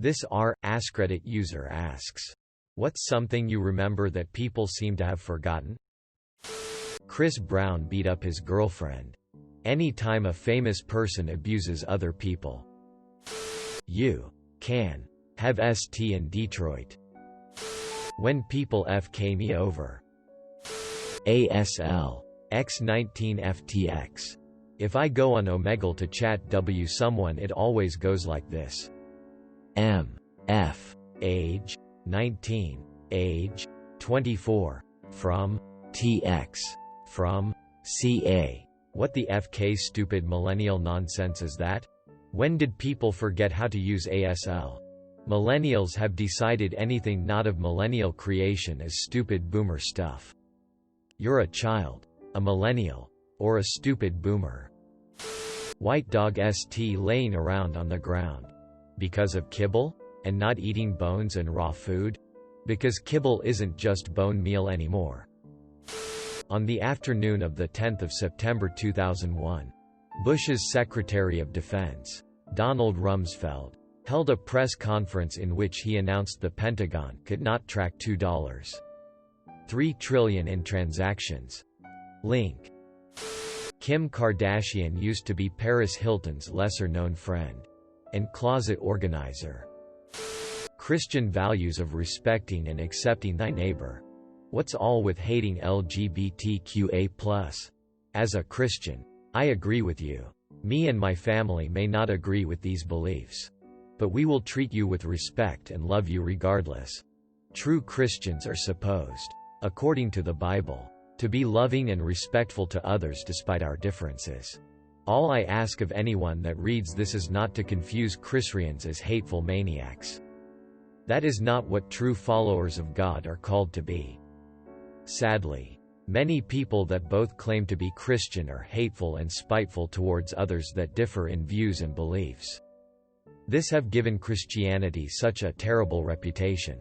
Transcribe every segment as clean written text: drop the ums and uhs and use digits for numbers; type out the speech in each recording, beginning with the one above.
This AskReddit user asks, "What's something you remember that people seem to have forgotten?" Chris Brown beat up his girlfriend. Any time a famous person abuses other people. You can have ST in Detroit. When people FK me over. ASL X19 FTX. If I go on Omegle to chat W someone, it always goes like this. F age 19 age 24 from TX from CA. What the FK stupid millennial nonsense is that? When did people forget how to use ASL? Millennials have decided anything not of millennial creation is stupid boomer stuff. You're a child, a millennial, or a stupid boomer. White dog ST laying around on the ground. Because of kibble? And not eating bones and raw food? Because kibble isn't just bone meal anymore. On the afternoon of the 10th of September 2001, Bush's Secretary of Defense, Donald Rumsfeld, held a press conference in which he announced the Pentagon could not track $2.3 trillion in transactions. Link. Kim Kardashian used to be Paris Hilton's lesser-known friend and closet organizer. Christian values of respecting and accepting thy neighbor. What's all with hating LGBTQA+? As a Christian, I agree with you. Me and my family may not agree with these beliefs. But we will treat you with respect and love you regardless. True Christians are supposed, according to the Bible, to be loving and respectful to others despite our differences. All I ask of anyone that reads this is not to confuse Christians as hateful maniacs. That is not what true followers of God are called to be. Sadly, many people that both claim to be Christian are hateful and spiteful towards others that differ in views and beliefs. This have given Christianity such a terrible reputation.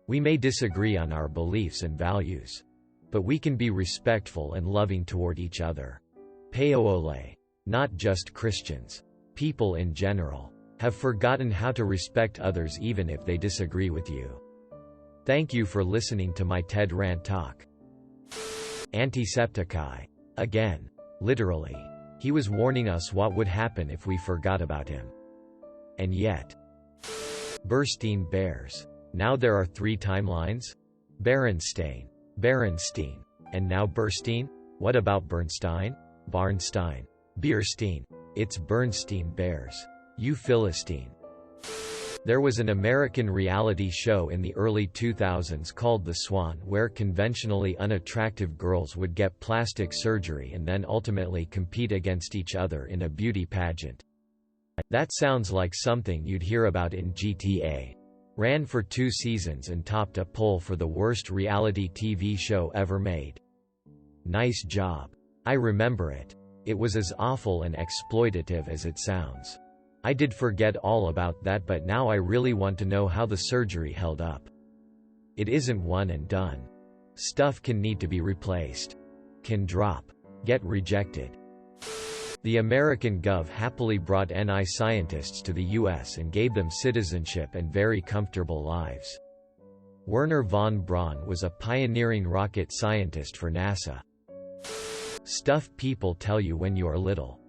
We may disagree on our beliefs and values, but we can be respectful and loving toward each other. Paole. Not just Christians. People in general have forgotten how to respect others even if they disagree with you. Thank you for listening to my TED Rant Talk. Antisepticai. Again. Literally. He was warning us what would happen if we forgot about him. And yet. Bernstein Bears. Now there are 3 timelines? Berenstain, and now Bernstein? What about Bernstein? Barnstein. Bierstein. It's Bernstein Bears. You Philistine. There was an American reality show in the early 2000s called The Swan where conventionally unattractive girls would get plastic surgery and then ultimately compete against each other in a beauty pageant. That sounds like something you'd hear about in GTA. Ran for 2 seasons and topped a poll for the worst reality TV show ever made. Nice job. I remember it. It was as awful and exploitative as it sounds. I did forget all about that, but now I really want to know how the surgery held up. It isn't one and done. Stuff can need to be replaced. Can drop. Get rejected. The American Gov happily brought NI scientists to the US and gave them citizenship and very comfortable lives. Wernher von Braun was a pioneering rocket scientist for NASA. Stuff people tell you when you are little.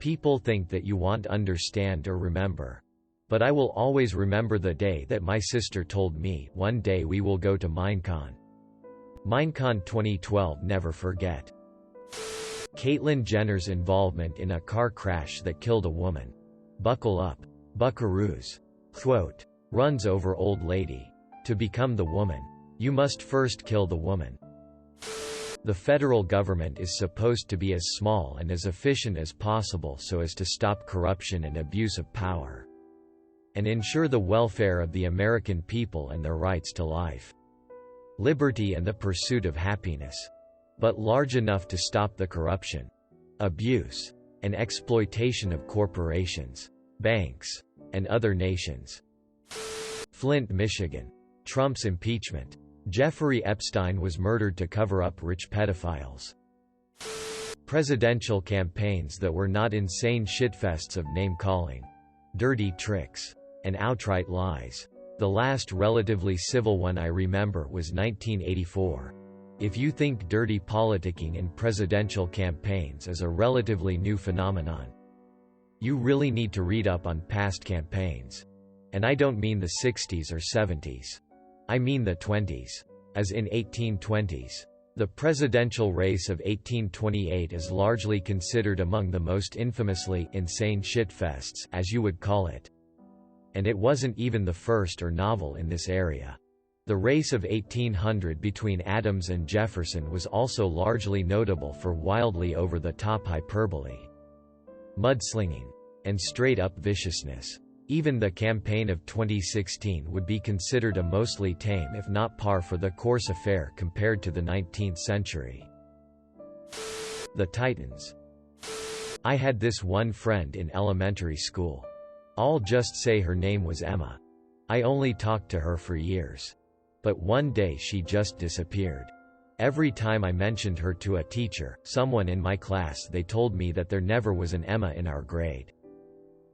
People think that you won't understand or remember. But I will always remember the day that my sister told me, one day we will go to Minecon. Minecon 2012, never forget. Caitlyn Jenner's involvement in a car crash that killed a woman. Buckle up. Buckaroos. Quote. Runs over old lady. To become the woman, you must first kill the woman. The federal government is supposed to be as small and as efficient as possible so as to stop corruption and abuse of power, and ensure the welfare of the American people and their rights to life, liberty and the pursuit of happiness, but large enough to stop the corruption, abuse, and exploitation of corporations, banks, and other nations. Flint, Michigan. Trump's impeachment. Jeffrey Epstein was murdered to cover up rich pedophiles. Presidential campaigns that were not insane shitfests of name-calling, dirty tricks, and outright lies. The last relatively civil one I remember was 1984. If you think dirty politicking in presidential campaigns is a relatively new phenomenon, you really need to read up on past campaigns. And I don't mean the 60s or 70s. I mean the 20s. As in 1820s. The presidential race of 1828 is largely considered among the most infamously insane shitfests, as you would call it. And it wasn't even the first or novel in this area. The race of 1800 between Adams and Jefferson was also largely notable for wildly over-the-top hyperbole, mudslinging, and straight-up viciousness. Even the campaign of 2016 would be considered a mostly tame if not par for the course affair compared to the 19th century. The Titans. I had this one friend in elementary school. I'll just say her name was Emma. I only talked to her for years. But one day she just disappeared. Every time I mentioned her to a teacher, someone in my class, they told me that there never was an Emma in our grade.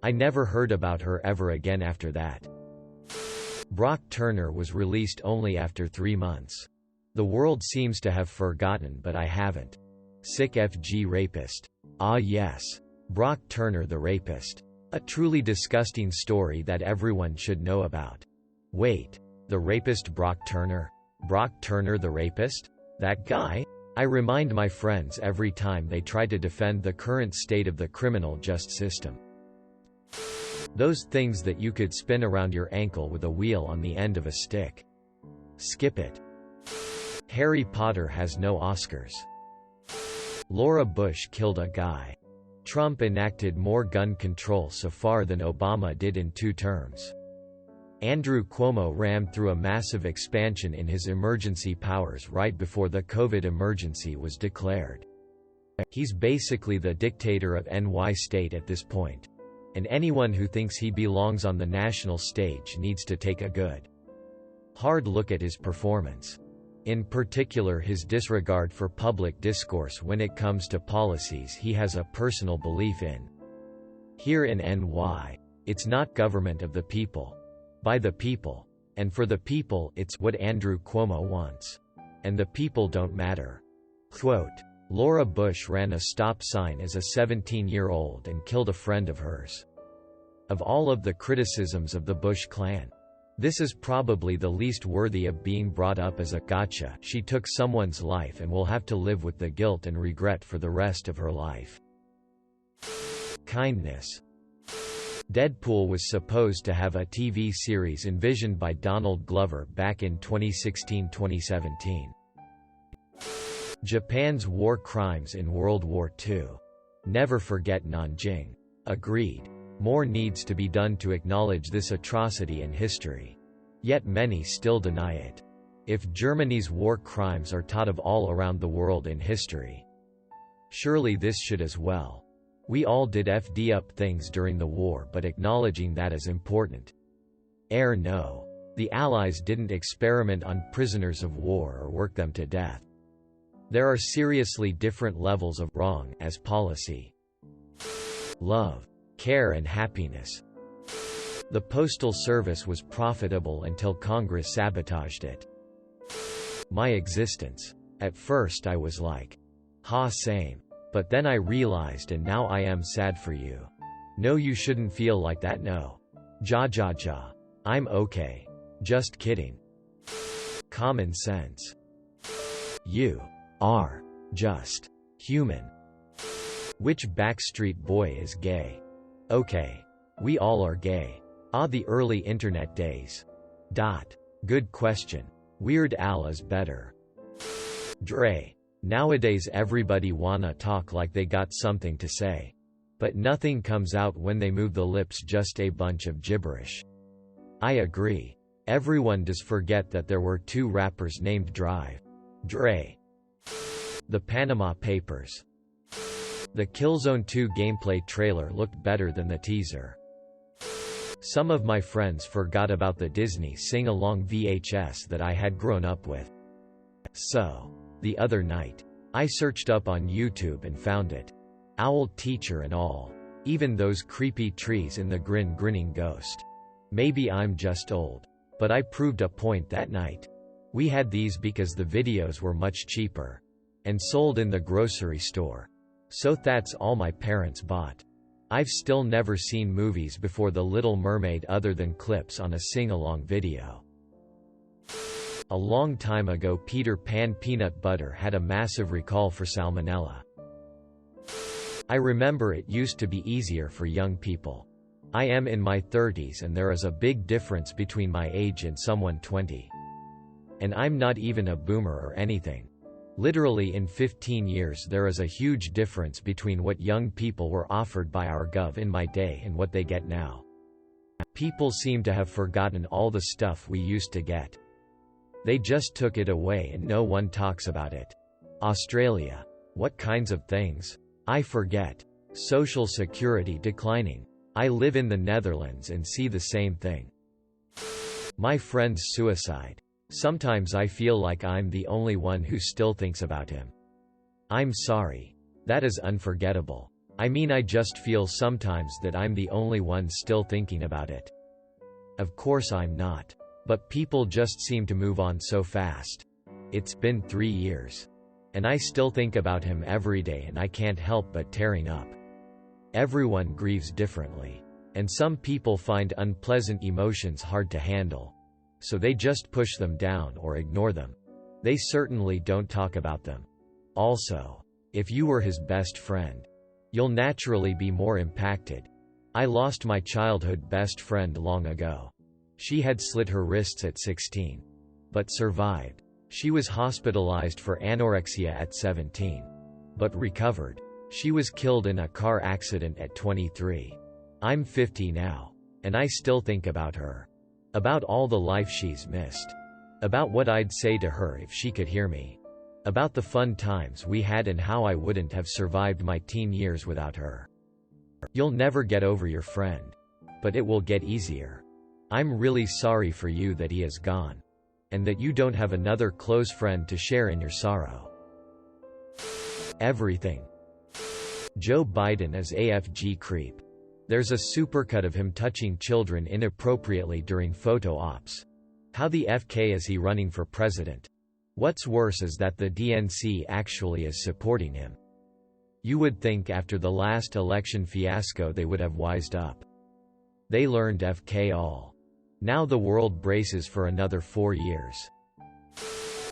I never heard about her ever again after that. Brock Turner was released only after 3 months. The world seems to have forgotten, but I haven't. Sick FG rapist. Ah yes. Brock Turner the rapist. A truly disgusting story that everyone should know about. Wait. The rapist Brock Turner? Brock Turner the rapist? That guy? I remind my friends every time they try to defend the current state of the criminal justice system. Those things that you could spin around your ankle with a wheel on the end of a stick. Skip it. Harry Potter has no Oscars. Laura Bush killed a guy. Trump enacted more gun control so far than Obama did in 2 terms. Andrew Cuomo rammed through a massive expansion in his emergency powers right before the COVID emergency was declared. He's basically the dictator of NY State at this point. And anyone who thinks he belongs on the national stage needs to take a good, hard look at his performance. In particular, his disregard for public discourse when it comes to policies he has a personal belief in. Here in NY, it's not government of the people, by the people, and for the people. It's what Andrew Cuomo wants. And the people don't matter. Quote, Laura Bush ran a stop sign as a 17-year-old and killed a friend of hers. Of all of the criticisms of the Bush clan, this is probably the least worthy of being brought up as a gotcha. She took someone's life and will have to live with the guilt and regret for the rest of her life. Kindness. Deadpool was supposed to have a TV series envisioned by Donald Glover back in 2016-2017. Japan's war crimes in World War II. Never forget Nanjing. Agreed. More needs to be done to acknowledge this atrocity in history. Yet many still deny it. If Germany's war crimes are taught of all around the world in history, surely this should as well. We all did FD up things during the war, but acknowledging that is important. No. The Allies didn't experiment on prisoners of war or work them to death. There are seriously different levels of wrong as policy. Love, care and happiness. The Postal Service was profitable until Congress sabotaged it. My existence. At first I was like, ha same. But then I realized, and now I am sad for you. No, you shouldn't feel like that, no. Ja. I'm okay. Just kidding. Common sense. You are just human. Which Backstreet Boy is gay? Okay. We all are gay. Ah, the early internet days. Good question. Weird Al is better. Dre. Nowadays everybody wanna talk like they got something to say. But nothing comes out when they move the lips, just a bunch of gibberish. I agree. Everyone does forget that there were 2 rappers named Dre. The Panama Papers. The Killzone 2 gameplay trailer looked better than the teaser. Some of my friends forgot about the Disney sing-along VHS that I had grown up with. So, the other night, I searched up on YouTube and found it. Owl teacher and all. Even those creepy trees in the grinning ghost. Maybe I'm just old. But I proved a point that night. We had these because the videos were much cheaper. And sold in the grocery store. So that's all my parents bought. I've still never seen movies before The Little Mermaid other than clips on a sing-along video. A long time ago Peter Pan peanut butter had a massive recall for salmonella. I remember it used to be easier for young people. I am in my 30s and there is a big difference between my age and someone 20. And I'm not even a boomer or anything. Literally in 15 years there is a huge difference between what young people were offered by our gov in my day and what they get now. People seem to have forgotten all the stuff we used to get. They just took it away and no one talks about it. Australia. What kinds of things? I forget. Social security declining. I live in the Netherlands and see the same thing. My friend's suicide. Sometimes I feel like I'm the only one who still thinks about him. I'm sorry. That is unforgettable. I mean, I just feel sometimes that I'm the only one still thinking about it. Of course I'm not. But people just seem to move on so fast. It's been 3 years. And I still think about him every day and I can't help but tearing up. Everyone grieves differently. And some people find unpleasant emotions hard to handle. So they just push them down or ignore them. They certainly don't talk about them. Also, if you were his best friend, you'll naturally be more impacted. I lost my childhood best friend long ago. She had slit her wrists at 16. But survived. She was hospitalized for anorexia at 17. But recovered. She was killed in a car accident at 23. I'm 50 now. And I still think about her. About all the life she's missed. About what I'd say to her if she could hear me. About the fun times we had and how I wouldn't have survived my teen years without her. You'll never get over your friend. But it will get easier. I'm really sorry for you that he is gone. And that you don't have another close friend to share in your sorrow. Everything. Joe Biden as AFG creep. There's a supercut of him touching children inappropriately during photo ops. How the FK is he running for president? What's worse is that the DNC actually is supporting him. You would think after the last election fiasco they would have wised up. They learned FK all. Now the world braces for another 4 years.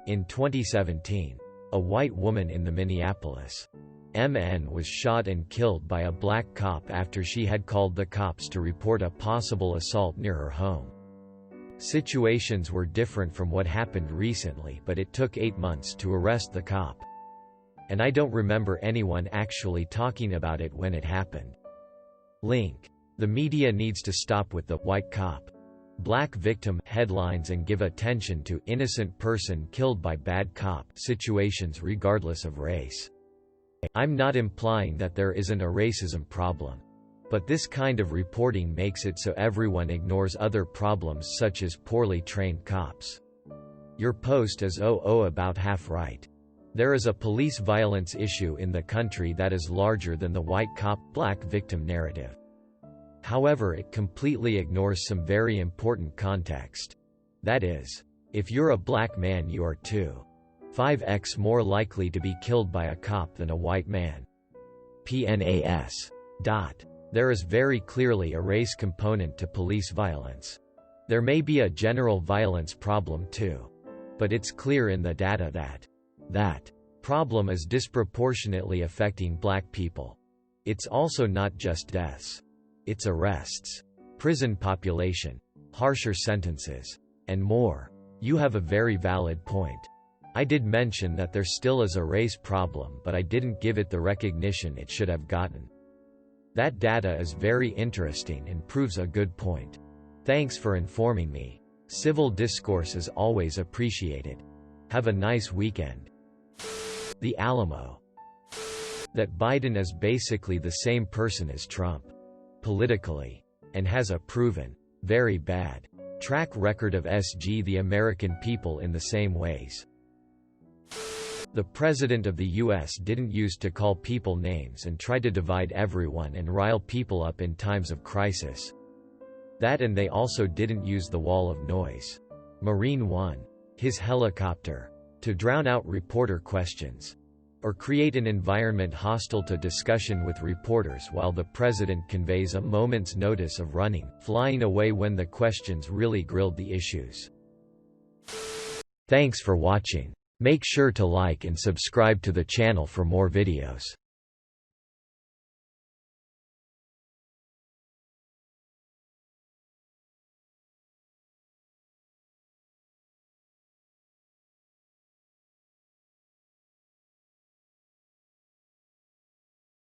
In 2017, a white woman in the Minneapolis MN was shot and killed by a black cop after she had called the cops to report a possible assault near her home. Situations were different from what happened recently, but it took 8 months to arrest the cop. And I don't remember anyone actually talking about it when it happened. Link. The media needs to stop with the white cop, black victim headlines and give attention to innocent person killed by bad cop situations regardless of race. I'm not implying that there isn't a racism problem. But this kind of reporting makes it so everyone ignores other problems such as poorly trained cops. Your post is about half right. There is a police violence issue in the country that is larger than the white cop, black victim narrative. However, it completely ignores some very important context. That is, if you're a black man you are 2.5x more likely to be killed by a cop than a white man. PNAS. There is very clearly a race component to police violence. There may be a general violence problem too. But it's clear in the data that problem is disproportionately affecting black people. It's also not just deaths. It's arrests, prison population, harsher sentences, and more. You have a very valid point. I did mention that there still is a race problem, but I didn't give it the recognition it should have gotten. That data is very interesting and proves a good point. Thanks for informing me. Civil discourse is always appreciated. Have a nice weekend. The Alamo. That Biden is basically the same person as Trump. Politically. And has a proven, very bad, track record of SG the American people in the same ways. The President of the U.S. didn't use to call people names and try to divide everyone and rile people up in times of crisis. That, and they also didn't use the wall of noise. Marine One. His helicopter. To drown out reporter questions. Or create an environment hostile to discussion with reporters while the president conveys a moment's notice of running, flying away when the questions really grilled the issues. Thanks for watching. Make sure to like and subscribe to the channel for more videos.